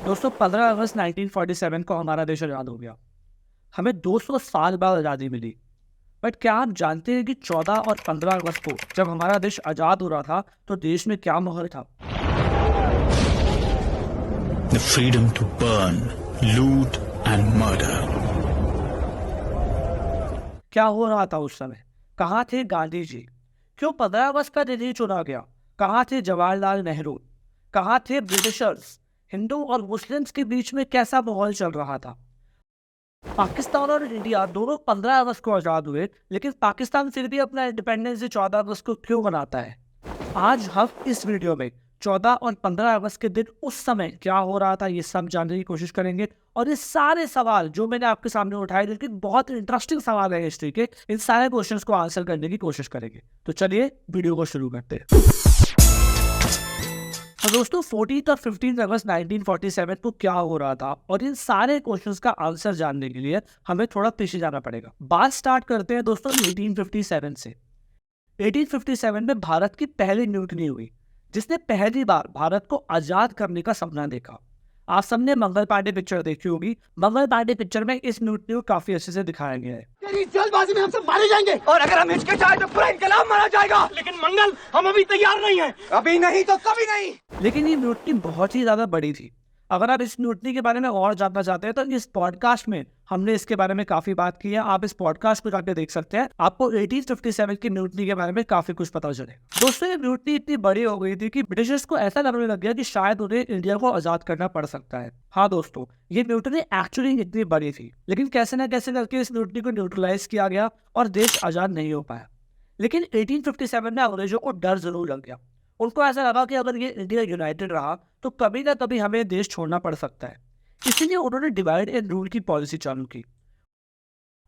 दोस्तों 15 अगस्त 1947 को हमारा देश आज़ाद हो गया। हमें 200 साल बाद आज़ादी मिली। बट क्या आप जानते हैं कि 14 और 15 अगस्त को जब हमारा देश आज़ाद हो रहा था तो देश में क्या माहौल था? The freedom to burn, loot and murder. क्या हो रहा था उस समय? कहाँ थे गांधी जी? क्यों 15 अगस्त का दिन ही चुना गया? कहाँ थे जवाहरलाल नेहरू? कहाँ थे ब्रिटिशर्स? हिंदू और मुस्लिम्स के बीच में कैसा माहौल चल रहा था? पाकिस्तान और इंडिया दोनों 15 अगस्त को आज़ाद हुए, लेकिन पाकिस्तान फिर भी अपना इंडिपेंडेंस डे 14 अगस्त को क्यों मनाता है? आज हम इस वीडियो में 14 और 15 अगस्त के दिन उस समय क्या हो रहा था ये सब जानने की कोशिश करेंगे। और ये सारे सवाल जो मैंने आपके सामने उठाए, लेकिन बहुत इंटरेस्टिंग सवाल है हिस्ट्री के, इन सारे क्वेश्चंस को आंसर करने की कोशिश करेंगे। तो चलिए वीडियो को शुरू करते हैं। तो दोस्तों 14 और 15 अगस्त 1947 को क्या हो रहा था और इन सारे क्वेश्चंस का आंसर जानने के लिए हमें थोड़ा पीछे जाना पड़ेगा। बात स्टार्ट करते हैं दोस्तों 1857 से। 1857 में भारत की पहली न्यूटनी हुई, जिसने पहली बार भारत को आजाद करने का सपना देखा। आप सबने मंगल पांडे पिक्चर देखी होगी। मंगल पांडे पिक्चर में इस न्यूटनी को काफी अच्छे से दिखाया गया है। तेरी जल्दबाजी में हम सब मारे जाएंगे और अगर हम हिचकिचाए तो पूरा इनकलाब मारा जाएगा। लेकिन मंगल, हम अभी तैयार नहीं हैं। अभी नहीं तो कभी नहीं। लेकिन ये न्यूटनी बहुत ही ज्यादा बड़ी थी। अगर आप इस न्यूटनी के बारे में और जानना चाहते हैं तो इस पॉडकास्ट में हमने इसके बारे में काफी बात की है। आप इस पॉडकास्ट को जाकर देख सकते हैं, आपको 1857 की न्यूटनी के बारे में काफी कुछ पता चले। दोस्तों ये न्यूटनी इतनी बड़ी हो गई थी कि ब्रिटिशर्स को ऐसा लगने लग गया कि शायद उन्हें इंडिया को आजाद करना पड़ सकता है। हाँ दोस्तों, ये न्यूटनी एक्चुअली इतनी बड़ी थी, लेकिन कैसे ना कैसे करके इस न्यूटनी को न्यूट्रलाइज किया गया और देश आजाद नहीं हो पाया। लेकिन 1857 में अंग्रेजों को डर जरूर लग गया। उनको ऐसा लगा कि अगर ये इंडिया यूनाइटेड रहा तो कभी ना कभी हमें देश छोड़ना पड़ सकता है। इसीलिए उन्होंने डिवाइड एंड रूल की पॉलिसी चालू की।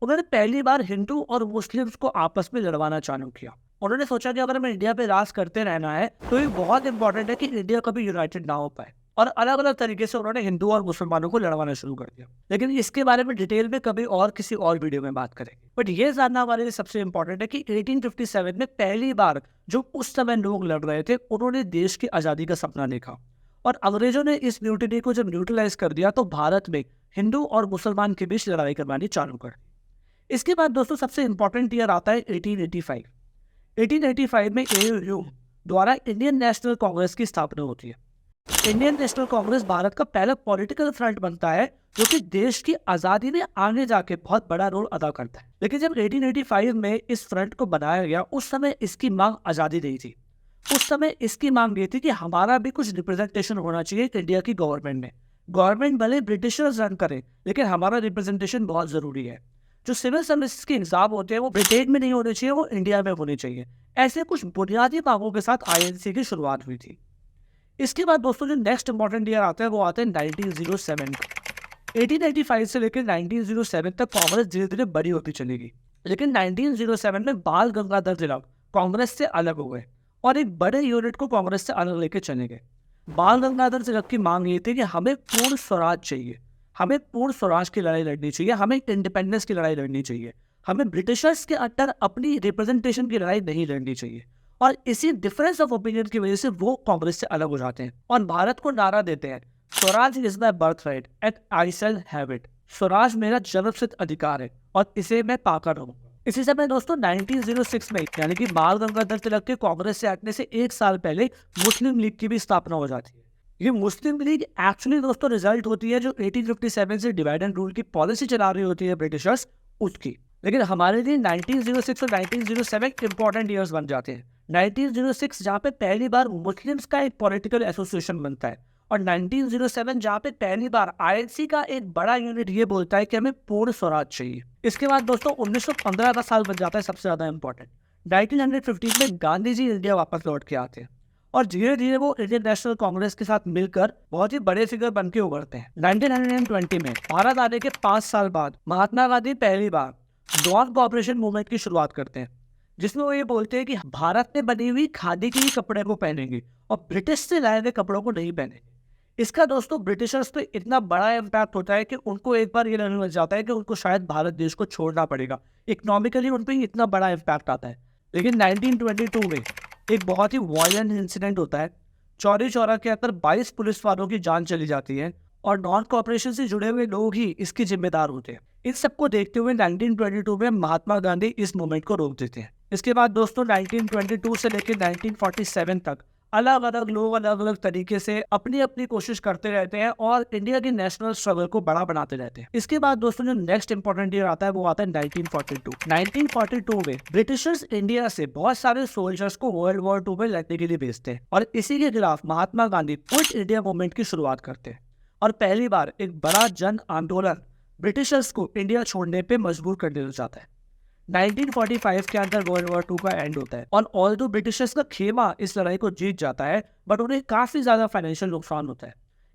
उन्होंने पहली बार हिंदू और मुस्लिम्स को आपस में लड़वाना चालू किया। उन्होंने सोचा कि अगर हमें इंडिया पे राज करते रहना है तो ये बहुत इंपॉर्टेंट है कि इंडिया कभी यूनाइटेड ना हो पाए। और अलग अलग तरीके से उन्होंने हिंदू और मुसलमानों को लड़वाना शुरू कर दिया। लेकिन इसके बारे में डिटेल में कभी और किसी और वीडियो में बात करेंगे। बट ये जानना हमारे लिए सबसे इंपॉर्टेंट है कि 1857 में पहली बार जो उस समय लोग लड़ रहे थे, उन्होंने देश की आज़ादी का सपना देखा। और अंग्रेजों ने इस म्यूटिनी को जब न्यूट्रलाइज कर दिया तो भारत में हिंदू और मुसलमान के बीच लड़ाई करवानी चालू कर दी। इसके बाद दोस्तों सबसे इंपॉर्टेंट ईयर आता है 1885। 1885 में ANU द्वारा इंडियन नेशनल कांग्रेस की स्थापना होती है। इंडियन नेशनल कांग्रेस भारत का पहला पॉलिटिकल फ्रंट बनता है जो कि देश की आजादी में आगे जाके बहुत बड़ा रोल अदा करता है। लेकिन जब 1885 में इस फ्रंट को बनाया गया, उस समय इसकी मांग आजादी नहीं थी। उस समय इसकी मांग ये थी कि हमारा भी कुछ रिप्रेजेंटेशन होना चाहिए इंडिया की गवर्नमेंट में। गवर्नमेंट भले ब्रिटिशर्स रन करे, लेकिन हमारा रिप्रेजेंटेशन बहुत जरूरी है। जो सिविल सर्विस के एग्जाम होते हैं वो ब्रिटेन में नहीं होने चाहिए, वो इंडिया में होने चाहिए। ऐसे कुछ बुनियादी मांगों के साथ INC की शुरुआत हुई थी। इसके बाद दोस्तों जो नेक्स्ट इंपॉर्टेंट ईयर आता है वो आता है 1907 का। 1885 से लेकर 1907 तक कांग्रेस धीरे धीरे बड़ी होती चलेगी। लेकिन 1907 में बाल गंगाधर तिलक कांग्रेस से अलग हो गए और एक बड़े यूनिट को कांग्रेस से अलग लेके चले गए। बाल गंगाधर तिलक की मांग ये थी कि हमें पूर्ण स्वराज चाहिए, हमें पूर्ण स्वराज की लड़ाई लड़नी चाहिए, हमें इंडिपेंडेंस की लड़ाई लड़नी चाहिए, हमें ब्रिटिशर्स के अंदर अपनी रिप्रेजेंटेशन की लड़ाई नहीं लड़नी चाहिए। और इसी डिफरेंस ऑफ ओपिनियन की वजह से वो कांग्रेस से अलग हो जाते हैं और भारत को नारा देते हैं, Swaraj is my birth right and I shall have it. Swaraj मेरा जन्मसिद्ध अधिकार है और इसे मैं पाकर रहूंगा। इसी समय दोस्तों 1906 में यानी कि बाल गंगाधर तिलक के कांग्रेस से हटने से एक साल पहले मुस्लिम लीग की भी स्थापना हो जाती है। ये मुस्लिम लीग एक्चुअली दोस्तों रिजल्ट होती है जो 1857 से डिवाइड एंड रूल की पॉलिसी चला रही होती है ब्रिटिशर्स, उसकी। लेकिन हमारे लिए 1906 और 1907 इंपॉर्टेंट ईयर्स बन जाते हैं। 1906 जहाँ पे पहली बार मुस्लिम्स का एक पॉलिटिकल एसोसिएशन बनता है और 1907 जहाँ पे पहली बार INC का एक बड़ा यूनिट ये बोलता है कि हमें पूर्ण स्वराज चाहिए। इसके बाद दोस्तों 1915 का साल बन जाता है सबसे ज्यादा इंपॉर्टेंट। 1915 में गांधी जी इंडिया वापस लौट के आते हैं और धीरे धीरे वो इंडियन नेशनल कांग्रेस के साथ मिलकर बहुत ही बड़े फिगर बन के उभरते हैं। 1920 में भारत आने के 5 साल बाद महात्मा गांधी पहली बार डॉन कोऑपरेशन मूवमेंट की शुरुआत करते हैं, जिसमें वो ये बोलते हैं कि भारत में बनी हुई खादी के ही कपड़े को पहनेंगे और ब्रिटिश से लाए हुए कपड़ों को नहीं पहनेंगे। इसका दोस्तों ब्रिटिशर्स पे इतना बड़ा इम्पैक्ट होता है कि उनको एक बार ये लगने लग जाता है कि उनको शायद भारत देश को छोड़ना पड़ेगा। इकोनॉमिकली उन पर इतना बड़ा इम्पैक्ट आता है। लेकिन 1922 में एक बहुत ही वायलेंट इंसिडेंट होता है। चौरी चौरा के अंदर 22 पुलिस वालों की जान चली जाती है और नॉन कॉपरेशन से जुड़े हुए लोग ही इसके जिम्मेदार होते हैं। इन सबको देखते हुए 1922 में महात्मा गांधी इस मूवमेंट को रोक देते हैं। इसके बाद दोस्तों 1922 से लेकर 1947 तक अलग अलग लोग अलग अलग तरीके से अपनी अपनी कोशिश करते रहते हैं और इंडिया के नेशनल स्ट्रगल को बड़ा बनाते रहते हैं। इसके बाद दोस्तों जो नेक्स्ट इंपॉर्टेंट ईयर आता है वो आता है 1942। 1942 में ब्रिटिशर्स इंडिया से बहुत सारे सोल्जर्स को वर्ल्ड वॉर 2 में लड़ने के लिए भेजते हैं और इसी के खिलाफ Mahatma Gandhi quit India movement की शुरुआत करते हैं और पहली बार एक बड़ा जन आंदोलन ब्रिटिशर्स को इंडिया छोड़ने पे मजबूर कर देना चाहता है। 1945 के अंदर वर्ल्ड वॉर 2 का एंड होता है और ऑल्दो ब्रिटिशर्स का खेमा इस लड़ाई को जीत जाता है बट उन्हें काफी ज्यादा फाइनेंशियल नुकसान होता है।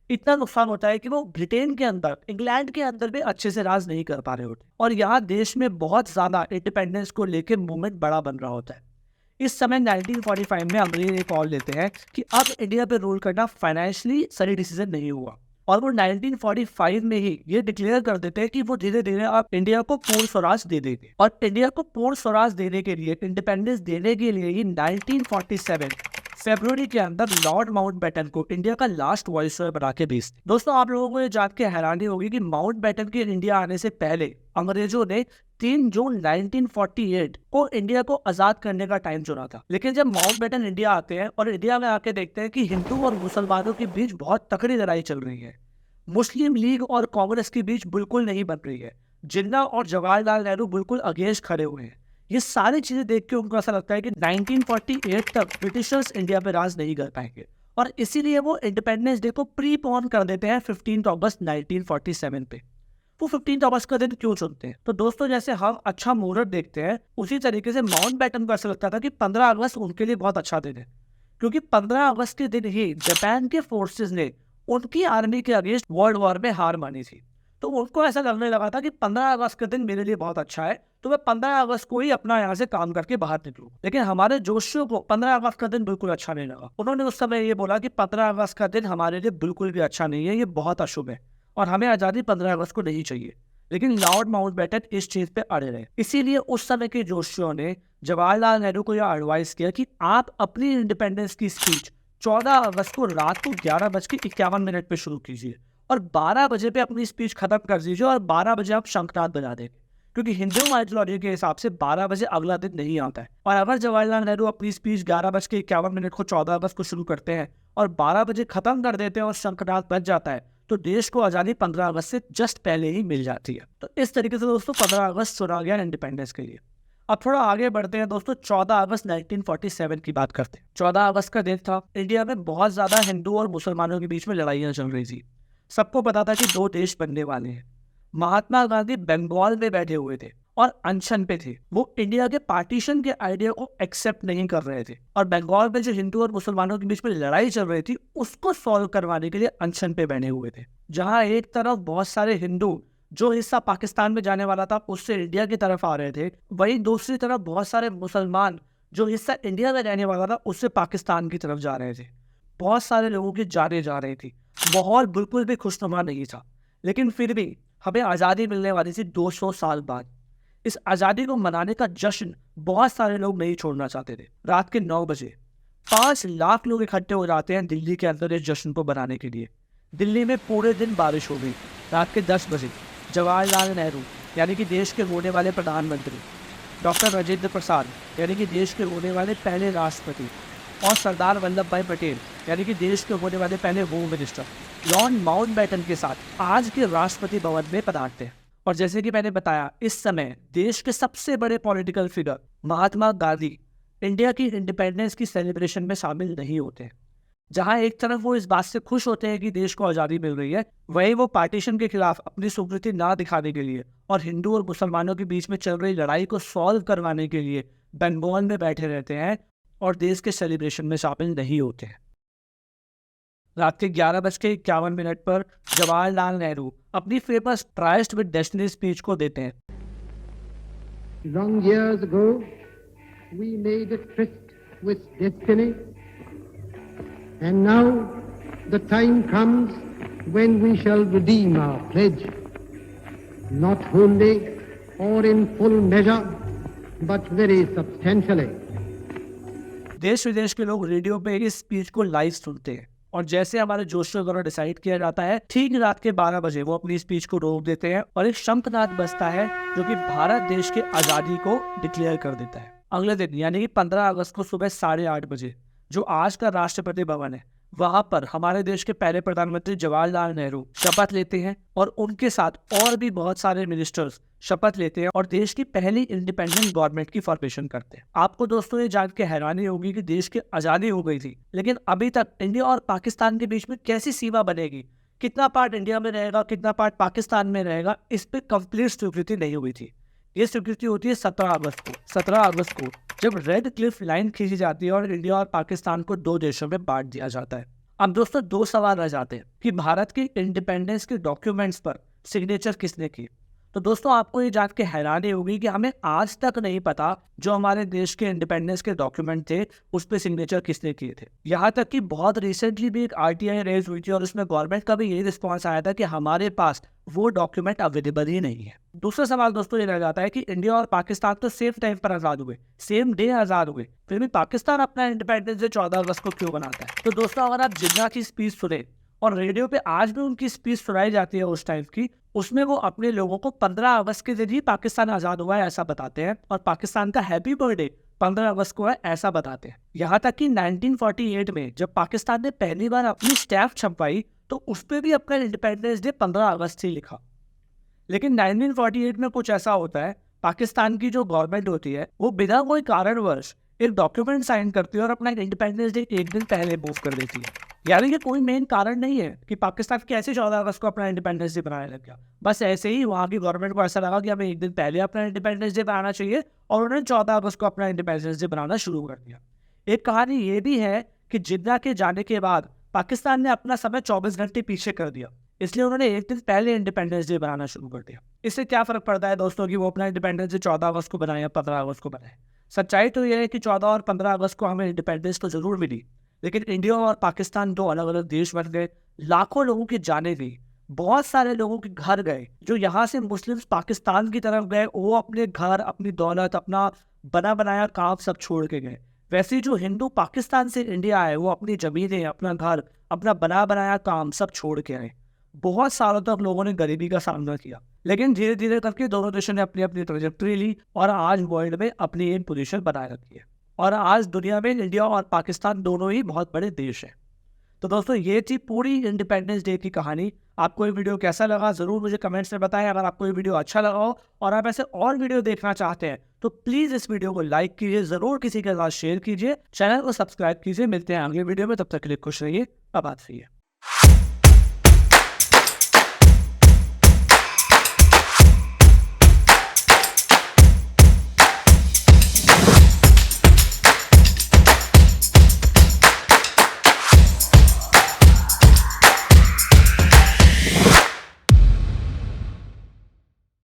इतना नुकसान होता है कि वो ब्रिटेन के अंदर, इंग्लैंड के अंदर भी अच्छे से राज नहीं कर पा रहे होते और यहाँ देश में बहुत ज्यादा इंडिपेंडेंस को लेकर मूवमेंट बड़ा बन रहा होता है। इस समय 1945 में अंग्रेज एक कॉल लेते हैं कि अब इंडिया पे रूल करना फाइनेंशियली सही डिसीजन नहीं हुआ और वो 1945 में ही ये डिक्लेयर कर देते हैं कि वो धीरे धीरे अब इंडिया को पूर्ण स्वराज दे देंगे और इंडिया को पूर्ण स्वराज देने के लिए, इंडिपेंडेंस देने के लिए ही 1947 फरवरी के अंदर लॉर्ड माउंटबेटन को इंडिया का लास्ट वाइसरॉय बना के भेजते। दोस्तों आप लोगों को ये जान के हैरानी होगी कि माउंटबेटन के इंडिया आने से पहले अंग्रेजों ने 3 जून 1948 को इंडिया को आजाद करने का टाइम चुना था, लेकिन जब माउंटबेटन इंडिया आते हैं और इंडिया में आके देखते हैं कि हिंदू और मुसलमानों के बीच बहुत तकड़ी लड़ाई चल रही है, मुस्लिम लीग और कांग्रेस के बीच बिल्कुल नहीं बन रही है, जिन्ना और जवाहरलाल नेहरू बिल्कुल अगेंस्ट खड़े हुए हैं, ये सारी चीजें देख के उनको ऐसा लगता है कि 1948 तक ब्रिटिशर्स इंडिया पे राज नहीं कर पाएंगे और इसीलिए वो इंडिपेंडेंस डे को प्रीपोन कर देते हैं 15 अगस्त 1947 पे। वो 15 अगस्त का दिन क्यों चुनते हैं? तो दोस्तों जैसे हम अच्छा मुहूर्त देखते हैं उसी तरीके से माउंटबेटन को ऐसा लगता था कि 15 अगस्त उनके लिए बहुत अच्छा दिन है, क्योंकि 15 अगस्त के दिन ही जापान के फोर्सेस ने उनकी आर्मी के अगेंस्ट वर्ल्ड वॉर में हार मानी थी। तो उनको ऐसा लगने लगा था कि 15 अगस्त का दिन मेरे लिए बहुत अच्छा है, तो मैं 15 अगस्त को ही अपना यहाँ से काम करके बाहर निकलूँ। लेकिन हमारे जोशियों को 15 अगस्त का दिन बिल्कुल अच्छा नहीं लगा। उन्होंने उस समय ये बोला कि 15 अगस्त का दिन हमारे लिए बिल्कुल भी अच्छा नहीं है, ये बहुत अशुभ है और हमें आज़ादी 15 अगस्त को नहीं चाहिए। लेकिन लॉर्ड माउंटबेटन इस चीज पे अड़े रहे। इसीलिए उस समय के जोशियों ने जवाहरलाल नेहरू को यह एडवाइस किया कि आप अपनी इंडिपेंडेंस की स्पीच 14 अगस्त को रात को 11:51 पे शुरू कीजिए और 12 बजे पे अपनी स्पीच खत्म कर दीजिए और 12 बजे आप शंखनाद बजा देंगे, क्योंकि हिंदू माइथोलॉजी के हिसाब से 12 बजे अगला दिन नहीं आता है। और अगर जवाहरलाल नेहरू अपनी स्पीच 11:51 को 14 अगस्त को शुरू करते हैं और 12 बजे खत्म कर देते हैं और शंखनाद बज जाता है तो देश को आज़ादी 15 अगस्त से जस्ट पहले ही मिल जाती है। तो इस तरीके से दोस्तों 15 अगस्त चुना गया इंडिपेंडेंस के लिए। अब थोड़ा आगे बढ़ते हैं दोस्तों, 14 अगस्त 1947 की बात करते हैं। 14 अगस्त का दिन था, इंडिया में बहुत ज़्यादा हिंदू और मुसलमानों के बीच में लड़ाइयाँ चल रही थी। सबको पता था कि 2 देश बनने वाले हैं। महात्मा गांधी बंगाल में बैठे हुए थे और अनशन पे थे। वो इंडिया के पार्टीशन के आइडिया को एक्सेप्ट नहीं कर रहे थे और बंगाल में जो हिंदू और मुसलमानों के बीच में लड़ाई चल रही थी उसको सॉल्व करवाने के लिए अनशन पे बैठे हुए थे। जहां एक तरफ बहुत सारे हिंदू जो हिस्सा पाकिस्तान में जाने वाला था उससे इंडिया की तरफ आ रहे थे, वहीं दूसरी तरफ बहुत सारे मुसलमान जो हिस्सा इंडिया में रहने वाला था उससे पाकिस्तान की तरफ जा रहे थे। बहुत सारे लोगों की जाने जा रही थी, माहौल बिल्कुल भी खुशनुमा नहीं था। लेकिन फिर भी हमें आज़ादी मिलने वाली थी 200 साल बाद। इस आज़ादी को मनाने का जश्न बहुत सारे लोग नहीं छोड़ना चाहते थे। रात के 9 बजे 5 लाख लोग इकट्ठे हो जाते हैं दिल्ली के अंदर इस जश्न को मनाने के लिए। दिल्ली में पूरे दिन बारिश हो गई। रात के 10 बजे जवाहरलाल नेहरू यानी कि देश के होने वाले प्रधानमंत्री, डॉक्टर राजेंद्र प्रसाद यानी कि देश के होने वाले पहले राष्ट्रपति और सरदार वल्लभ भाई पटेल यानी कि देश के होने वाले पहले होम मिनिस्टर लॉर्ड माउंटबेटन के साथ आज के राष्ट्रपति भवन में पधारते हैं। और जैसे कि मैंने बताया, इस समय देश के सबसे बड़े political figure Mahatma Gandhi India की इंडिपेंडेंस की सेलिब्रेशन में शामिल नहीं होते। जहां एक तरफ वो इस बात से खुश होते हैं कि देश को आज़ादी मिल रही है, वहीं वो पार्टीशन के खिलाफ अपनी स्वीकृति ना दिखाने के लिए और हिंदू और मुसलमानों के बीच में चल रही लड़ाई को सॉल्व करवाने के लिए बंगाल में बैठे रहते हैं और देश के सेलिब्रेशन में शामिल नहीं होते हैं। रात के 11:51 पर जवाहरलाल नेहरू अपनी famous tryst with destiny speech को देते हैं। Long years ago, we made a tryst with destiny, and now the time comes when we shall redeem our pledge, not wholly or in full measure, but very substantially. देश विदेश के लोग radio पे इस speech को live सुनते हैं और जैसे हमारे जोशों द्वारा डिसाइड किया जाता है, ठीक रात के 12 बजे वो अपनी स्पीच को रोक देते हैं और एक शंखनाद बजता है जो कि भारत देश के आजादी को डिक्लेयर कर देता है। अगले दिन यानी कि 15 अगस्त को सुबह 8:30 बजे जो आज का राष्ट्रपति भवन है, वहां पर हमारे देश के पहले प्रधानमंत्री जवाहरलाल नेहरू शपथ लेते हैं और उनके साथ और भी बहुत सारे मिनिस्टर्स शपथ लेते हैं और देश की पहली इंडिपेंडेंट गवर्नमेंट की फॉर्मेशन करते हैं। आपको दोस्तों ये जान के हैरानी होगी कि देश की आजादी हो गई थी, लेकिन अभी तक इंडिया और पाकिस्तान के बीच में कैसी सीमा बनेगी, कितना पार्ट इंडिया में रहेगा, कितना पार्ट पाकिस्तान में रहेगा, इस पे कंप्लीट स्वीकृति नहीं हुई थी। ये स्वीकृति होती है 17 अगस्त को जब रेड क्लिफ लाइन खींची जाती है और इंडिया और पाकिस्तान को 2 देशों में बांट दिया जाता है। अब दोस्तों 2 सवाल रह जाते हैं कि भारत के इंडिपेंडेंस के डॉक्यूमेंट्स पर सिग्नेचर किसने की। तो दोस्तों आपको ये जान के हैरानी होगी कि हमें आज तक नहीं पता जो हमारे देश के इंडिपेंडेंस के डॉक्यूमेंट थे उस पर सिग्नेचर किसने किए थे। यहाँ तक कि बहुत रिसेंटली भी एक RTI रेज हुई थी और उसमें गवर्नमेंट का भी यही रिस्पॉन्स आया था कि हमारे पास वो डॉक्यूमेंट अवेलेबल ही नहीं है। दूसरा सवाल दोस्तों ये रह जाता है कि इंडिया और पाकिस्तान तो सेम टाइम पर आज़ाद हुए, सेम डे आज़ाद हुए, फिर भी पाकिस्तान अपना इंडिपेंडेंस डे 14 अगस्त को क्यों बनाता है। तो दोस्तों अगर आप जिन्ना की स्पीच सुने और रेडियो पे आज भी उनकी स्पीच सुनाई जाती है उस टाइम की, उसमें वो अपने लोगों को 15 अगस्त के दिन ही पाकिस्तान आज़ाद हुआ है ऐसा बताते हैं और पाकिस्तान का हैप्पी बर्थडे 15 अगस्त को है ऐसा बताते हैं। यहाँ तक कि 1948 में जब पाकिस्तान ने पहली बार अपनी स्टैम्प छपवाई तो उस पर भी अपना इंडिपेंडेंस डे 15 अगस्त से लिखा। लेकिन 1948 में कुछ ऐसा होता है, पाकिस्तान की जो गवर्नमेंट होती है वो बिना कोई कारणवश एक डॉक्यूमेंट साइन करती है और अपना इंडिपेंडेंस डे एक दिन पहले मूव कर देती है। यानी कि कोई मेन कारण नहीं है कि पाकिस्तान कैसे 14 अगस्त को अपना इंडिपेंडेंस डे बनाने लग गया, बस ऐसे ही वहाँ की गवर्नमेंट को ऐसा लगा कि हमें एक दिन पहले अपना इंडिपेंडेंस डे बनाना चाहिए और उन्होंने 14 अगस्त को अपना इंडिपेंडेंस डे बनाना शुरू कर दिया। एक कहानी ये भी है कि जिन्ना के जाने के बाद पाकिस्तान ने अपना समय 24 घंटे पीछे कर दिया, इसलिए उन्होंने एक दिन पहले इंडिपेंडेंस डे बनाना शुरू कर दिया। इससे क्या फर्क पड़ता है दोस्तों कि वो अपना इंडिपेंडेंस डे 14 अगस्त को बनाए या 15 अगस्त को बनाए। सच्चाई तो यह है कि 14 और 15 अगस्त को हमें इंडिपेंडेंस तो जरूर मिली, लेकिन इंडिया और पाकिस्तान 2 अलग अलग देश बन गए, लाखों लोगों की जानें गई, बहुत सारे लोगों के घर गए। जो यहाँ से मुस्लिम्स पाकिस्तान की तरफ गए वो अपने घर, अपनी दौलत, अपना बना बनाया काम सब छोड़ के गए। वैसे जो हिंदू पाकिस्तान से इंडिया आए वो अपनी जमीनें, अपना घर, अपना बना बनाया काम सब छोड़ के आए। बहुत सालों तक लोगों ने गरीबी का सामना किया, लेकिन धीरे धीरे करके दोनों देशों ने अपनी अपनी ट्रैजेक्टरी ली और आज वर्ल्ड में अपनी एक पोजीशन बनाए रखी है और आज दुनिया में इंडिया और पाकिस्तान दोनों ही बहुत बड़े देश हैं। तो दोस्तों ये थी पूरी इंडिपेंडेंस डे की कहानी। आपको ये वीडियो कैसा लगा ज़रूर मुझे कमेंट्स में बताएं। अगर आपको ये वीडियो अच्छा लगा हो और आप ऐसे और वीडियो देखना चाहते हैं तो प्लीज़ इस वीडियो को लाइक कीजिए, ज़रूर किसी के साथ शेयर कीजिए, चैनल को सब्सक्राइब कीजिए। मिलते हैं अगले वीडियो में, तब तक के लिए खुश रहिए, आबाद रहिए।